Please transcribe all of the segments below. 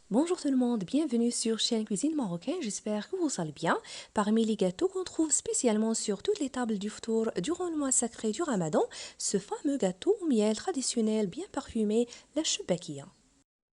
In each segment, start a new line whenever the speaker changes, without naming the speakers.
Bonjour tout le monde, bienvenue sur chaîne Cuisine Marocaine, j'espère que vous allez bien. Parmi les gâteaux qu'on trouve spécialement sur toutes les tables du ftour durant le mois sacré du Ramadan, ce fameux gâteau au miel traditionnel bien parfumé, la choubakia.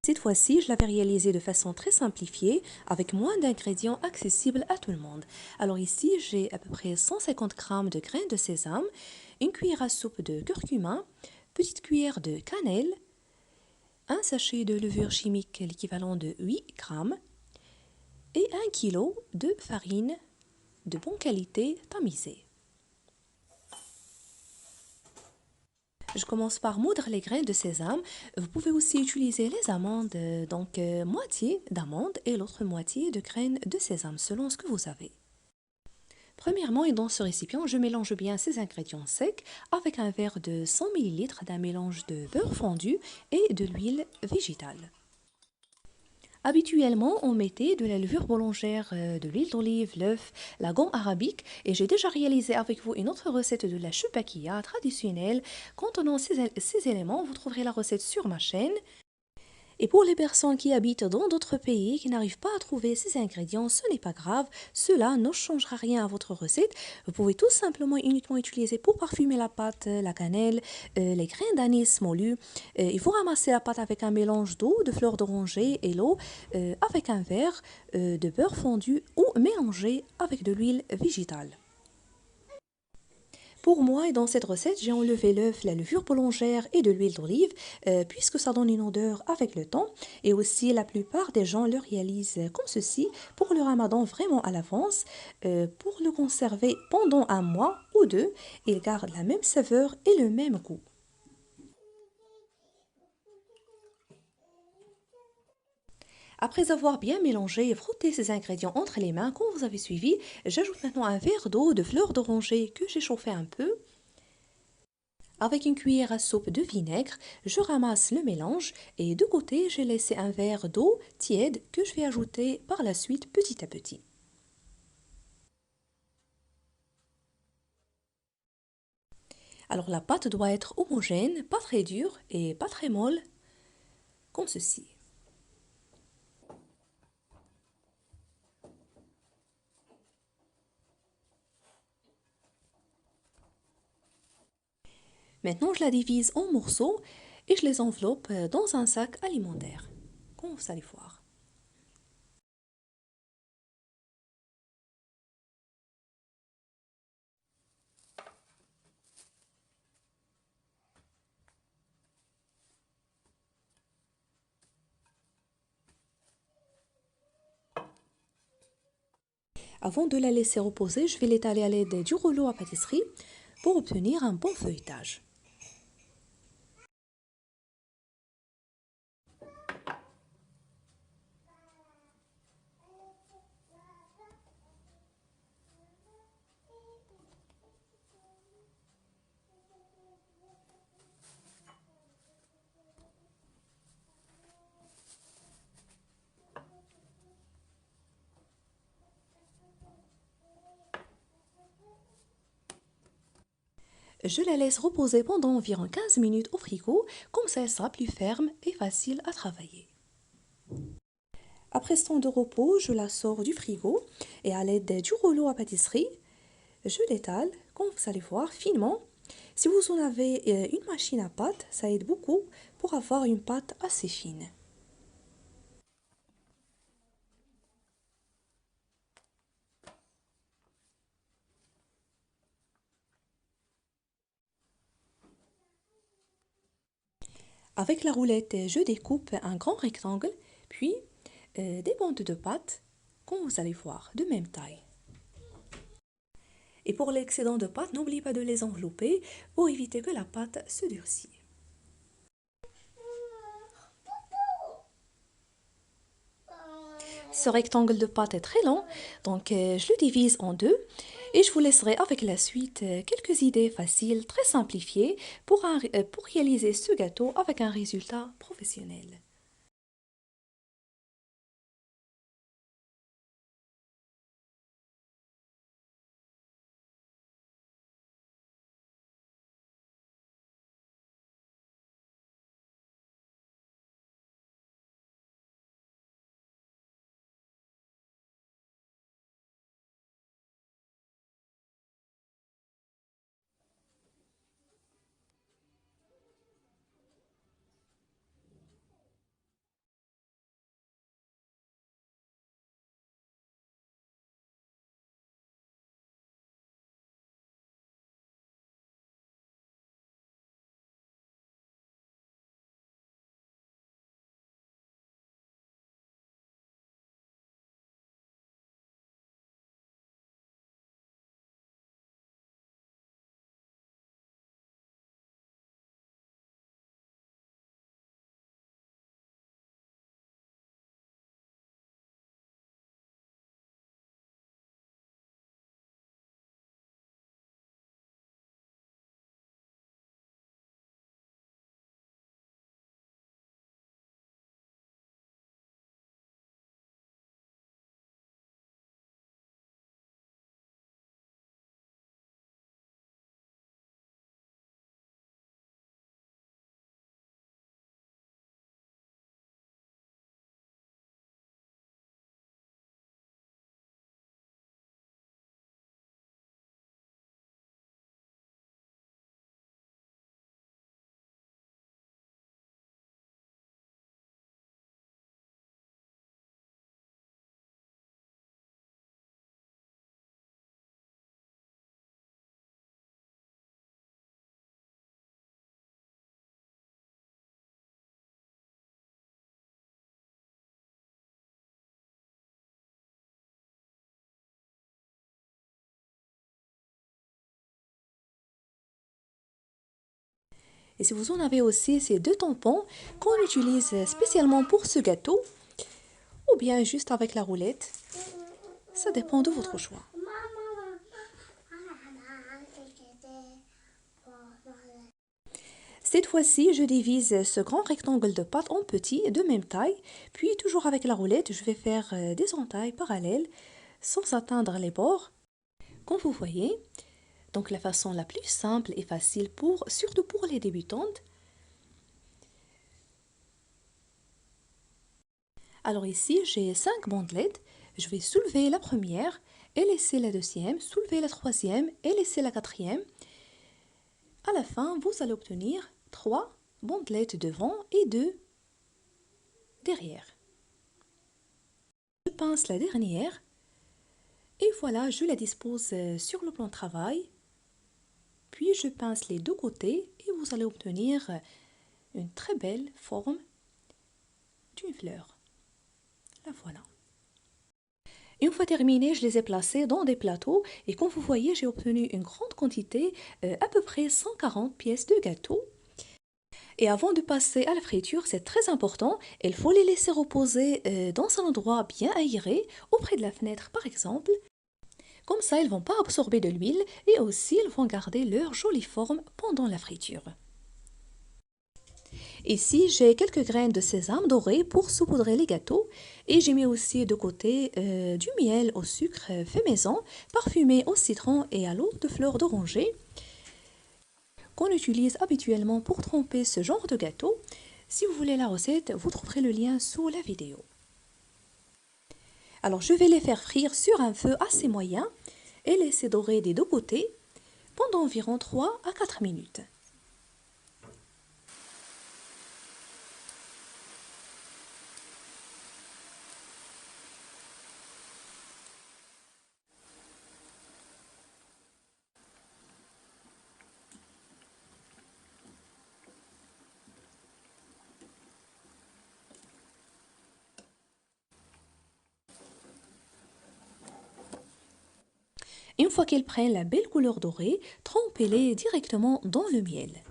Cette fois-ci, je l'avais réalisé de façon très simplifiée, avec moins d'ingrédients accessibles à tout le monde. Alors ici, j'ai à peu près 150 g de graines de sésame, une cuillère à soupe de curcuma, petite cuillère de cannelle, un sachet de levure chimique l'équivalent de 8 grammes et 1 kg de farine de bonne qualité tamisée. Je commence par moudre les graines de sésame. Vous pouvez aussi utiliser les amandes, donc moitié d'amandes et l'autre moitié de graines de sésame selon ce que vous avez. Premièrement, et dans ce récipient, je mélange bien ces ingrédients secs avec un verre de 100 ml d'un mélange de beurre fondu et de l'huile végétale. Habituellement, on mettait de la levure boulangère, de l'huile d'olive, l'œuf, la gomme arabique et j'ai déjà réalisé avec vous une autre recette de la choupakia traditionnelle. Contenant ces éléments, vous trouverez la recette sur ma chaîne. Et pour les personnes qui habitent dans d'autres pays qui n'arrivent pas à trouver ces ingrédients, ce n'est pas grave, cela ne changera rien à votre recette. Vous pouvez tout simplement uniquement utiliser pour parfumer la pâte, la cannelle, les grains d'anis moulu. Il faut ramasser la pâte avec un mélange d'eau, de fleurs d'oranger et l'eau, avec un verre de beurre fondu ou mélanger avec de l'huile végétale. Pour moi, et dans cette recette, j'ai enlevé l'œuf, la levure boulangère et de l'huile d'olive, puisque ça donne une odeur avec le temps. Et aussi, la plupart des gens le réalisent comme ceci pour le ramadan vraiment à l'avance. Pour le conserver pendant un mois ou deux, il garde la même saveur et le même goût. Après avoir bien mélangé et frotté ces ingrédients entre les mains, comme vous avez suivi, j'ajoute maintenant un verre d'eau de fleur d'oranger que j'ai chauffé un peu. Avec une cuillère à soupe de vinaigre, je ramasse le mélange et de côté, j'ai laissé un verre d'eau tiède que je vais ajouter par la suite petit à petit. Alors la pâte doit être homogène, pas très dure et pas très molle, comme ceci. Maintenant, je la divise en morceaux et je les enveloppe dans un sac alimentaire, comme vous allez voir. Avant de la laisser reposer, je vais l'étaler à l'aide du rouleau à pâtisserie pour obtenir un bon feuilletage. Je la laisse reposer pendant environ 15 minutes au frigo, comme ça elle sera plus ferme et facile à travailler. Après ce temps de repos, je la sors du frigo et à l'aide du rouleau à pâtisserie, je l'étale, comme vous allez voir, finement. Si vous en avez une machine à pâte, ça aide beaucoup pour avoir une pâte assez fine. Avec la roulette, je découpe un grand rectangle, puis des bandes de pâte, comme vous allez voir, de même taille. Et pour l'excédent de pâte, n'oubliez pas de les envelopper pour éviter que la pâte se durcisse. Ce rectangle de pâte est très long, donc je le divise en deux et je vous laisserai avec la suite quelques idées faciles, très simplifiées pour réaliser ce gâteau avec un résultat professionnel. Et si vous en avez aussi ces deux tampons qu'on utilise spécialement pour ce gâteau, ou bien juste avec la roulette, ça dépend de votre choix. Cette fois-ci, je divise ce grand rectangle de pâte en petits de même taille, puis toujours avec la roulette, je vais faire des entailles parallèles sans atteindre les bords, comme vous voyez. Donc la façon la plus simple et facile surtout pour les débutantes. Alors ici, j'ai 5 bandelettes. Je vais soulever la première et laisser la deuxième, soulever la troisième et laisser la quatrième. À la fin, vous allez obtenir 3 bandelettes devant et 2 derrière. Je pince la dernière et voilà, je la dispose sur le plan de travail. Puis je pince les deux côtés et vous allez obtenir une très belle forme d'une fleur. La voilà. Une fois terminé, je les ai placés dans des plateaux et comme vous voyez, j'ai obtenu une grande quantité, à peu près 140 pièces de gâteau. Et avant de passer à la friture, c'est très important, il faut les laisser reposer dans un endroit bien aéré, auprès de la fenêtre par exemple. Comme ça, ils ne vont pas absorber de l'huile et aussi ils vont garder leur jolie forme pendant la friture. Ici, j'ai quelques graines de sésame doré pour saupoudrer les gâteaux et j'ai mis aussi de côté du miel au sucre fait maison, parfumé au citron et à l'eau de fleurs d'oranger qu'on utilise habituellement pour tremper ce genre de gâteau. Si vous voulez la recette, vous trouverez le lien sous la vidéo. Alors je vais les faire frire sur un feu assez moyen et laisser dorer des deux côtés pendant environ 3 à 4 minutes. Une fois qu'ils prennent la belle couleur dorée, trempez-les directement dans le miel.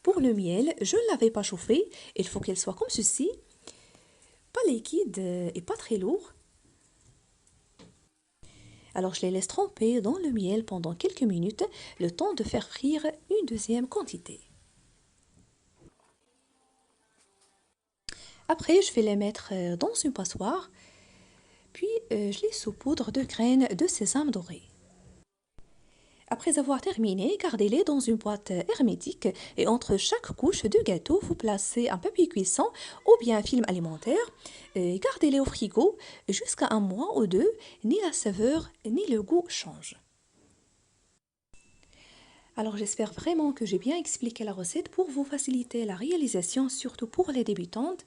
Pour le miel, je ne l'avais pas chauffé, il faut qu'il soit comme ceci, pas liquide et pas très lourd. Alors je les laisse tremper dans le miel pendant quelques minutes, le temps de faire frire une deuxième quantité. Après, je vais les mettre dans une passoire, puis je les saupoudre de graines de sésame doré. Après avoir terminé, gardez-les dans une boîte hermétique et entre chaque couche de gâteau, vous placez un papier cuisson ou bien un film alimentaire. Gardez-les au frigo jusqu'à un mois ou deux, ni la saveur ni le goût changent. Alors j'espère vraiment que j'ai bien expliqué la recette pour vous faciliter la réalisation, surtout pour les débutantes.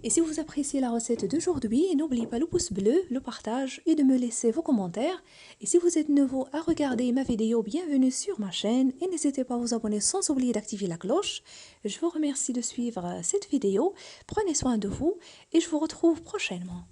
Et si vous appréciez la recette d'aujourd'hui, n'oubliez pas le pouce bleu, le partage et de me laisser vos commentaires. Et si vous êtes nouveau à regarder ma vidéo, bienvenue sur ma chaîne et n'hésitez pas à vous abonner sans oublier d'activer la cloche. Je vous remercie de suivre cette vidéo, prenez soin de vous et je vous retrouve prochainement.